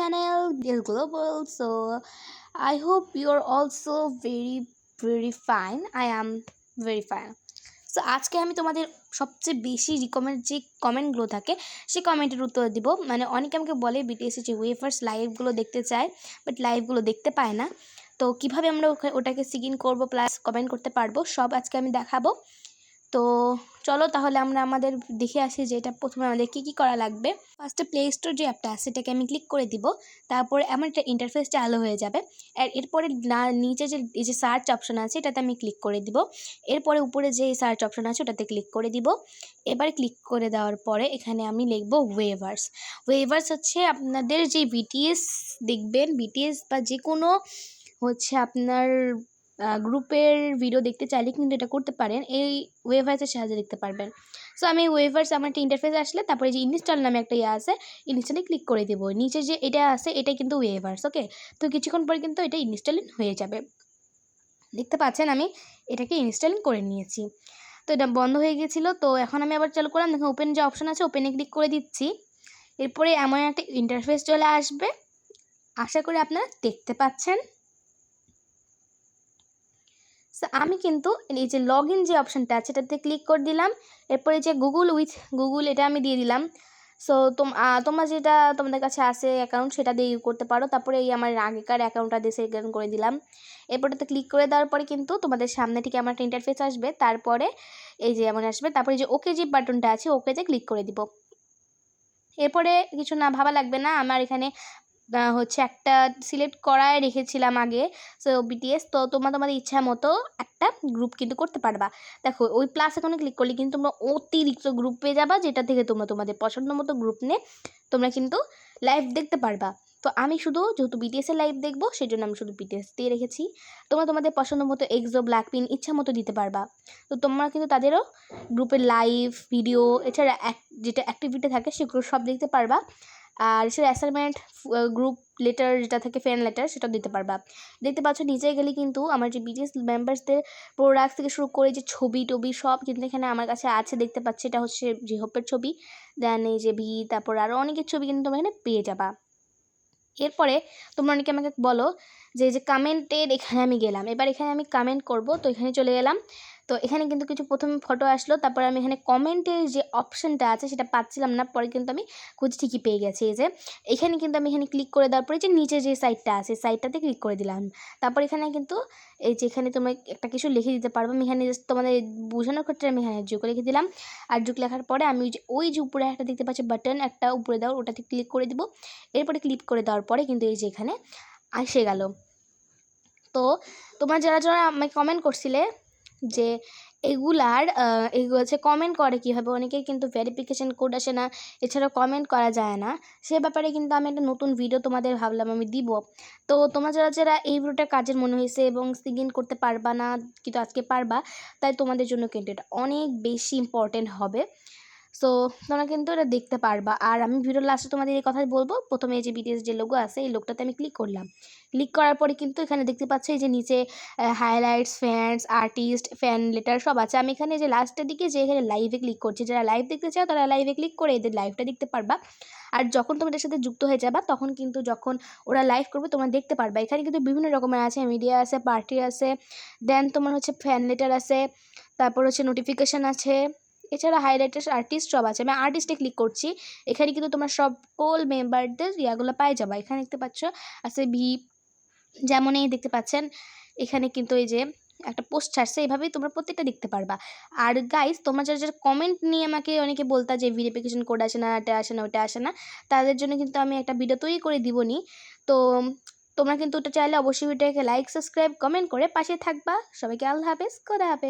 channel Deal Global. So I hope you're also very fine. I am very fine. So আজকে আমি তোমাদের সবচেয়ে বেশি রিকমেন্ড যে কমেন্টগুলো থাকে সেই কমেন্টের উত্তর দিব। মানে অনেকে আমাকে বলে বিটিএসের যে ওয়েফার্স লাইভগুলো দেখতে চায়, বাট লাইভগুলো দেখতে পায় না। তো কিভাবে আমরা ওটাকে সিগিন করব প্লাস কমেন্ট করতে পারবো সব আজকে আমি দেখাবো। তো চলো তাহলে আমরা আমাদের দেখে আসি যে এটা প্রথমে আমাদের কী করা লাগবে। ফার্স্টে প্লে স্টোর যে অ্যাপটা আছে সেটাকে আমি ক্লিক করে দিব। তারপরে এমন একটা ইন্টারফেস চালু হয়ে যাবে। আর এরপরে নিচে যে এই যে সার্চ অপশন আছে এটাতে আমি ক্লিক করে দিব। এরপরে উপরে যে সার্চ অপশন আছে ওটাতে ক্লিক করে দিব। এবার ক্লিক করে দেওয়ার পরে এখানে আমি লিখব ওয়েভার্স। ওয়েভার্স হচ্ছে আপনাদের যে বিটিএস দেখবেন, বিটিএস বা যে কোনো হচ্ছে আপনার গ্রুপের ভিডিও দেখতে চাইলে কিন্তু এটা করতে পারেন, এই ওয়েভার্সের সাহায্যে দেখতে পারবেন। সো আমি ওয়েভার্স আমার একটা ইন্টারফেস আসলে তারপরে যে ইনস্টল নামে একটা ইয়ে আছে, ইনস্টলে ক্লিক করে দেবো। নিচে যে এটা আছে এটা কিন্তু ওয়েভার্স, ওকে। তো কিছুক্ষণ পরে কিন্তু এটা ইনস্টলিং হয়ে যাবে। দেখতে পাচ্ছেন আমি এটাকে ইনস্টলিং করে নিয়েছি। তো এটা বন্ধ হয়ে গেছিলো, তো এখন আমি আবার চালু করলাম। দেখুন ওপেন যে অপশন আছে ওপেনে ক্লিক করে দিচ্ছি। এরপরে এমন একটা ইন্টারফেস চলে আসবে, আশা করি আপনারা দেখতে পাচ্ছেন। সো আমি কিন্তু এই যে লগ ইন যে অপশানটা আছে এটাতে ক্লিক করে দিলাম। এরপরে যে গুগল এটা আমি দিয়ে দিলাম। সো তোমরা যেটা তোমাদের কাছে আছে অ্যাকাউন্ট সেটা দিয়ে করতে পারো। তারপরে এই আমার আগেকার অ্যাকাউন্টটা দিয়ে সেকেন্ড করে দিলাম। এরপরটাতে ক্লিক করে দেওয়ার পরে কিন্তু তোমাদের সামনে থেকে আমার একটা ইন্টারফেস আসবে। তারপরে এই যে এমন আসবে, তারপরে যে ওকে যে বাটনটা আছে ওকেতে ক্লিক করে দিব। এরপরে কিছু না ভাবা লাগবে না, আমার এখানে হচ্ছে একটা সিলেক্ট করায় রেখেছিলাম আগে, সো বিটিএস। তো তোমাদের ইচ্ছা মতো একটা গ্রুপ কিন্তু করতে পারবা। দেখো ওই প্লাস এখানে ক্লিক করলে কিন্তু তোমরা অতিরিক্ত গ্রুপ পেয়ে যাবা, যেটা থেকে তোমরা তোমাদের পছন্দ মতো গ্রুপ নিয়ে তোমরা কিন্তু লাইভ দেখতে পারবা। তো আমি শুধু যেহেতু বিটিএসের লাইভ দেখবো সেই জন্য আমি শুধু বিটিএস দিয়ে রেখেছি। তোমরা তোমাদের পছন্দ মতো এক্সো ব্ল্যাকপিঙ্ক ইচ্ছা মতো দিতে পারবা। তো তোমরা কিন্তু তাদেরও গ্রুপের লাইভ ভিডিও এছাড়া যেটা অ্যাক্টিভিটি থাকে সেগুলো সব দেখতে পারবা। আর সেটা অ্যাসাইনমেন্ট গ্রুপ লেটার যেটা থাকে ফ্রেন্ড লেটার সেটাও দিতে পারবা। দেখতে পাচ্ছ নিচে গেলে কিন্তু আমার যে বিটিএস মেম্বার্সদের প্রোডাক্ট থেকে শুরু করে যে ছবি টবি সব কিন্তু এখানে আমার কাছে আছে, দেখতে পাচ্ছি। এটা হচ্ছে জিহপের ছবি, দেন এই যে তারপর আরও অনেকের ছবি কিন্তু তোমরা এখানে পেয়ে যাবা। এরপরে তোমরা অনেকে আমাকে বলো যে এই যে কমেন্টের এখানে আমি গেলাম, এবার এখানে আমি কমেন্ট করব। তো এখানে চলে গেলাম। তো এখানে কিন্তু কিছু প্রথমে ফটো আসলো, তারপরে আমি এখানে কমেন্টের যে অপশানটা আছে সেটা পাচ্ছিলাম না, পরে কিন্তু আমি খুঁজে ঠিকই পেয়ে গেছি। এই যে এখানে কিন্তু আমি এখানে ক্লিক করে দেওয়ার পরে যে নিচে যে সাইটটা আছে সাইটটাতে ক্লিক করে দিলাম। তারপর এখানে কিন্তু এই যে এখানে তোমরা একটা কিছু লিখে দিতে পারবো। আমি এখানে জাস্ট তোমাদের বোঝানোর ক্ষেত্রে আমি এখানে যুগ লিখে দিলাম। আর যুগ লেখার পরে আমি ওই যে উপরে একটা দেখতে পাচ্ছি বাটন একটা উপরে দেওয়ার, ওটাতে ক্লিক করে দিব। এরপরে ক্লিক করে দেওয়ার পরে কিন্তু এই যে এখানে এসে গেল। তো তোমরা যারা আমাকে কমেন্ট করছিলে যে এগুলো হচ্ছে কমেন্ট করে কীভাবে, অনেকেই কিন্তু ভেরিফিকেশান কোড আসে না, এছাড়াও কমেন্ট করা যায় না, সে ব্যাপারে কিন্তু আমি একটা নতুন ভিডিও তোমাদের ভাবলাম আমি দিব। তো তোমরা যারা এই ভিডিওটা কাজের মনে হয়েছে এবং সিগিন করতে পারবা না কিন্তু আজকে পারবা, তাই তোমাদের জন্য কিন্তু এটা অনেক বেশি ইম্পর্টেন্ট হবে। সো তোমরা কিন্তু এটা দেখতে পারবা। আর আমি ভিডিওর লাস্টে তোমাদের এই কথাই বলবো। প্রথমে এই যে বিটিএস যে লোগো আছে এই লোকটাতে আমি ক্লিক করলাম। ক্লিক করার পরে কিন্তু এখানে দেখতে পাচ্ছি এই যে নিচে highlights, fans, artist, fan letter সব আছে। আমি এখানে যে লাস্টের দিকে যে এখানে লাইভে ক্লিক করছি, যারা লাইভ দেখতে চাও তারা লাইভে ক্লিক করে এদের লাইভটা দেখতে পারবা। আর যখন তোমাদের সাথে যুক্ত হয়ে যাবা তখন কিন্তু যখন ওরা লাইভ করবে তোমরা দেখতে পারবা। এখানে কিন্তু বিভিন্ন রকমের আছে, মিডিয়া আছে, পার্টি আছে, দেন তোমার হচ্ছে ফ্যান লেটার আছে, তারপর হচ্ছে নোটিফিকেশান আছে, এছাড়া হাইলাইটার আর্টিস্ট সব আছে। আমি আর্টিস্টে ক্লিক করছি, এখানে কিন্তু তোমরা সকল মেম্বারদের ইয়াগুলো পাই যাবা। এখানে দেখতে পাচ্ছ আছে যেমন এই দেখতে পাচ্ছেন এখানে কিন্তু এই যে একটা পোস্ট ছাড়ছে, এইভাবেই তোমরা প্রত্যেকটা দেখতে পারবা। আর গাইস তোমরা যারা কমেন্ট নিয়ে আমাকে অনেকে বলতা যে ভেরিফিকেশন কোড আসে না, এটা আসে না, ওটা আসে না, তাদের জন্য কিন্তু আমি একটা ভিডিও তৈরি করে দিবনি। তো তোমরা কিন্তু ওটা চাইলে অবশ্যই ভিডিওটাকে লাইক, সাবস্ক্রাইব, কমেন্ট করে পাশে থাকবা। সবাইকে আল্লাহ হাফেজ, খোদা হাফেজ।